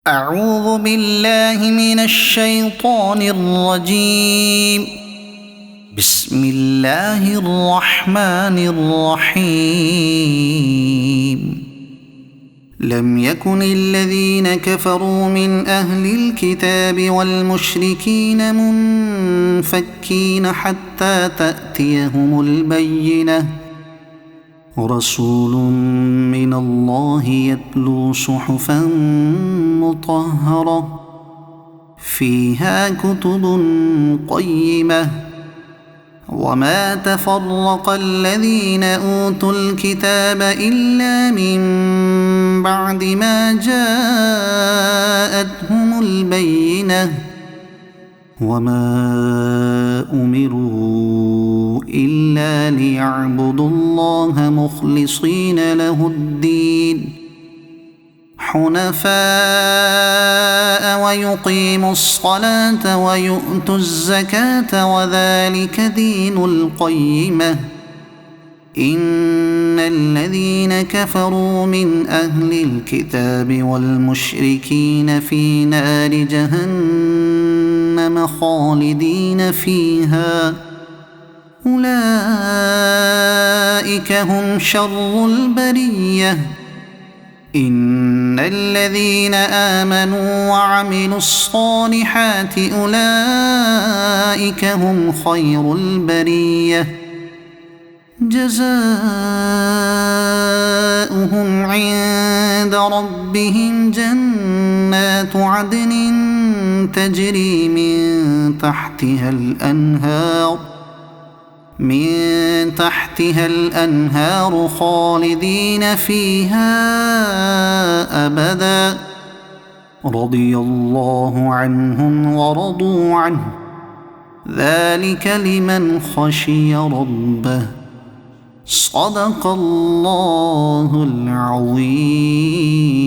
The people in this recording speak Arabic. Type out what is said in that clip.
أعوذ بالله من الشيطان الرجيم. بسم الله الرحمن الرحيم. لم يكن الذين كفروا من أهل الكتاب والمشركين منفكين حتى تأتيهم البينة، رسول من الله يتلو صحفا مطهرة فيها كتب قيمة. وما تفرق الذين أوتوا الكتاب إلا من بعد ما جاءتهم البينة، وما أمروا إلا ليعبدوا الله مخلصين له الدين حنفاء ويقيموا الصلاة ويؤتوا الزكاة وذلك دين القيمة. إن الذين كفروا من أهل الكتاب والمشركين في نار جهنم خالدين فيها، أولئك هم شر البرية. إن الذين آمنوا وعملوا الصالحات أولئك هم خير البرية، جزاؤهم عند ربهم جنات عدن تجري من تحتها الأنهار خالدين فيها أبدا، رضي الله عنهم ورضوا عنه، ذلك لمن خشي ربه. صدق الله العظيم.